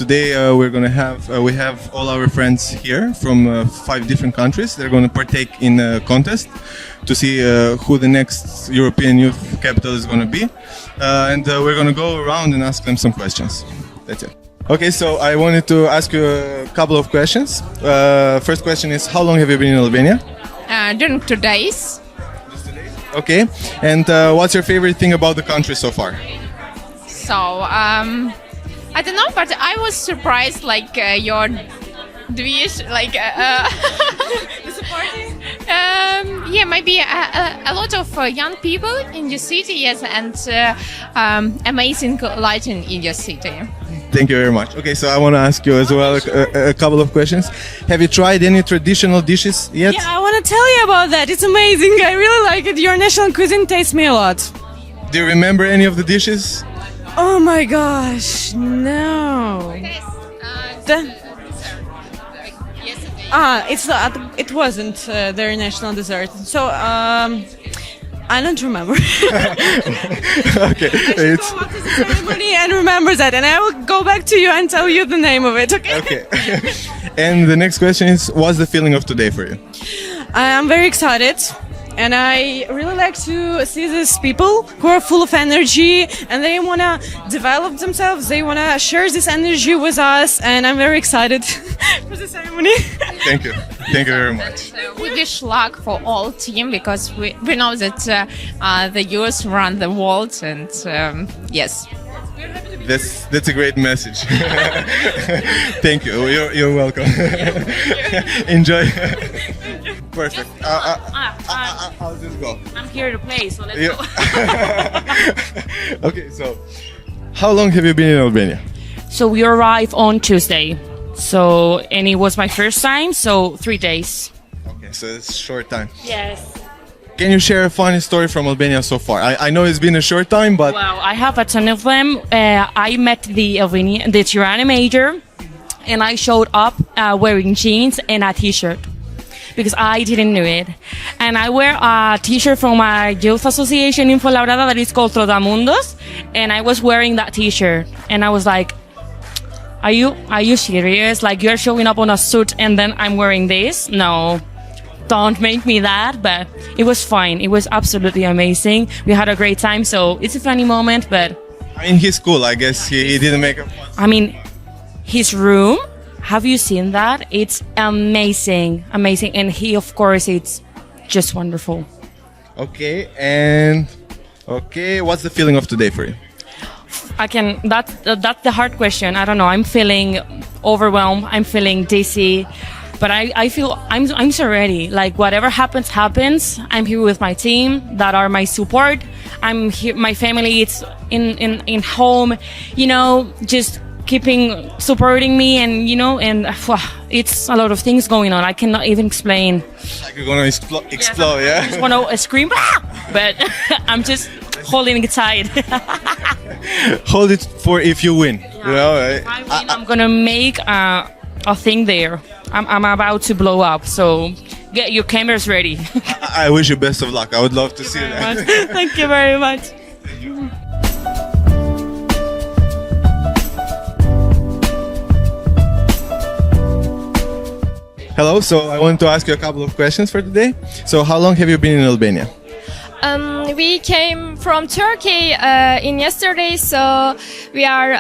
today we have all our friends here from 5 different countries. They're going to partake in a contest to see who the next European Youth Capital is going to be, and we're going to go around and ask them some questions. That's it. Okay, so I wanted to ask you a couple of questions. First question is, how long have you been in Albania? During 2 days. Okay, and what's your favorite thing about the country so far? So, I don't know, but I was surprised, like, your dish, like, disappointing? Yeah, maybe a lot of young people in your city, yes, and amazing lighting in your city. Thank you very much. Okay, so I want to ask you as well a couple of questions. Have you tried any traditional dishes yet? Yeah, I want to tell you about that. It's amazing. I really like it. Your national cuisine tastes me a lot. Do you remember any of the dishes? Oh my gosh, no. It wasn't their national dessert. So, I don't remember. Okay, It's go to the ceremony and remember that, and I will go back to you and tell you the name of it. Okay. okay. And the next question is, what's the feeling of today for you? I'm very excited. And I really like to see these people who are full of energy and they want to develop themselves. They want to share this energy with us. And I'm very excited for the ceremony. Thank you. Thank you very much. We wish luck for all team because we know that the youth run the world and yes. That's a great message. Thank you. You're welcome. Enjoy. Perfect. I'll just go. I'm here to play, so let's go. Okay, so how long have you been in Albania? So we arrived on Tuesday. And it was my first time, so 3 days. Okay, so it's a short time. Yes. Can you share a funny story from Albania so far? I know it's been a short time, but... Well, I have a ton of them. I met the Tirana major, and I showed up wearing jeans and a t-shirt because I didn't know it. And I wear a t-shirt from my youth association in Fuenlabrada that is called Trotamundos, and I was wearing that t-shirt, and I was like, are you serious? Like, you're showing up on a suit and then I'm wearing this? No. Don't make me that, but it was fine. It was absolutely amazing. We had a great time, so it's a funny moment, but... I mean, he's cool. I guess he didn't make a fuss. I mean, his room, have you seen that? It's amazing, amazing. And he, of course, it's just wonderful. Okay, what's the feeling of today for you? That's the hard question. I don't know. I'm feeling overwhelmed. I'm feeling dizzy. But I feel I'm so ready. Like, whatever happens. I'm here with my team that are my support. I'm here. My family, it's in home. Just keeping supporting me, and it's a lot of things going on. I cannot even explain. Like you're gonna explode, yeah. I just want to scream, but I'm just holding it tight. Hold it for if you win. Yeah. If I win, I'm gonna make a thing there. I'm about to blow up, so get your cameras ready. I wish you best of luck. I would love to see that. Thank you very much. Hello, so I want to ask you a couple of questions for today. So how long have you been in Albania? We came from Turkey in yesterday, so we are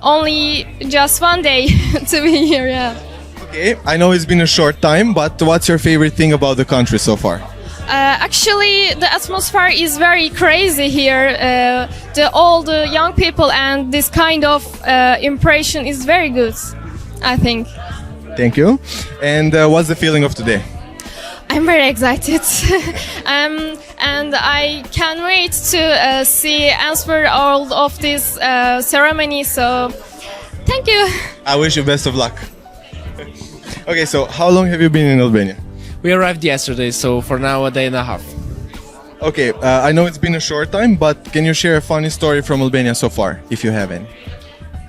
only just 1 day to be here. Yeah. Okay, I know it's been a short time, but what's your favorite thing about the country so far? Actually, the atmosphere is very crazy here. All the young people and this kind of impression is very good, I think. Thank you. And what's the feeling of today? I'm very excited. And I can't wait to see answer all of this ceremony. So, thank you. I wish you best of luck. Okay, so how long have you been in Albania? We arrived yesterday, so for now a day and a half. Okay, I know it's been a short time, but can you share a funny story from Albania so far, if you have any?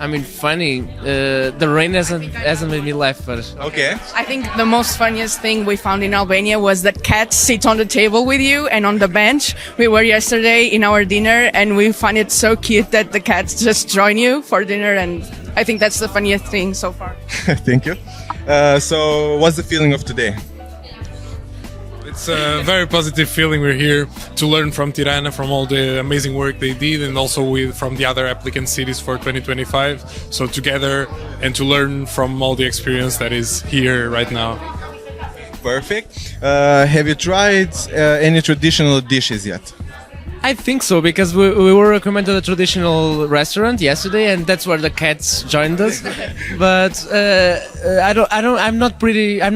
I mean, funny. The rain hasn't made me laugh, but okay. I think the most funniest thing we found in Albania was that cats sit on the table with you and on the bench. We were yesterday in our dinner, and we find it so cute that the cats just join you for dinner, and I think that's the funniest thing so far. Thank you. So, what's the feeling of today? It's a very positive feeling. We're here to learn from Tirana, from all the amazing work they did, and also from the other applicant cities for 2025. So together and to learn from all the experience that is here right now. Perfect. Have you tried any traditional dishes yet? I think so, because we were recommended a traditional restaurant yesterday, and that's where the cats joined us. But I'm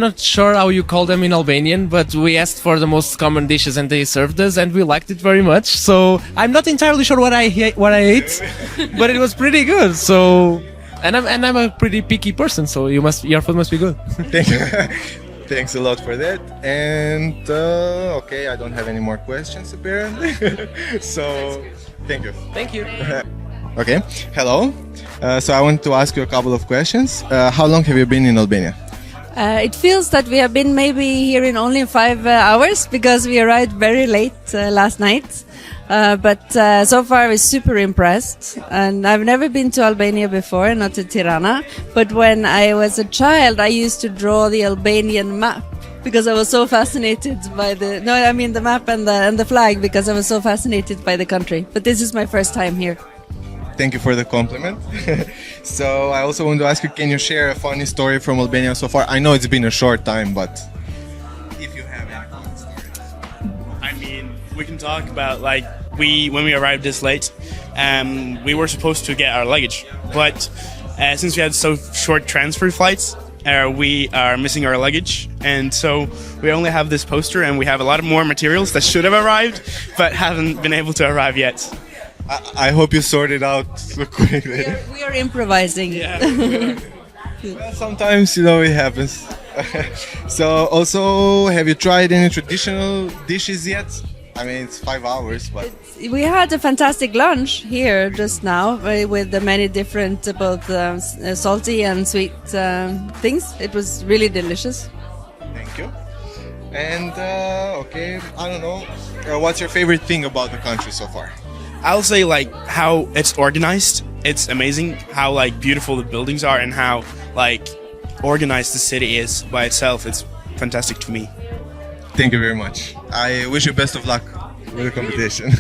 not sure how you call them in Albanian, but we asked for the most common dishes and they served us, and we liked it very much. So I'm not entirely sure what I ate, but it was pretty good. So, and I'm a pretty picky person, so your food must be good. Thank you. Thanks a lot for that. And okay, I don't have any more questions apparently. So, thank you. Thank you. Okay, hello. So I want to ask you a couple of questions. How long have you been in Albania? It feels that we have been maybe here in only 5 hours because we arrived very late last night. But so far we're super impressed, and I've never been to Albania before, not to Tirana, but when I was a child I used to draw the Albanian map because I was so fascinated by the map and the flag, because I was so fascinated by the country. But this is my first time here. Thank you for the compliment. So I also want to ask you, can you share a funny story from Albania so far? I know it's been a short time, but if you have any funny stories. I mean, we can talk about when we arrived this late, we were supposed to get our luggage, but since we had so short transfer flights, we are missing our luggage, and so we only have this poster, and we have a lot of more materials that should have arrived but haven't been able to arrive yet. I hope you sort it out quickly. We are improvising. Yeah. Well, sometimes, it happens. So, also, have you tried any traditional dishes yet? I mean, it's 5 hours, but... We had a fantastic lunch here just now with the many different both salty and sweet things. It was really delicious. Thank you. And, okay, I don't know. What's your favorite thing about the country so far? I'll say how it's organized. It's amazing how beautiful the buildings are and how organized the city is by itself. It's fantastic to me. Thank you very much. I wish you best of luck with the competition.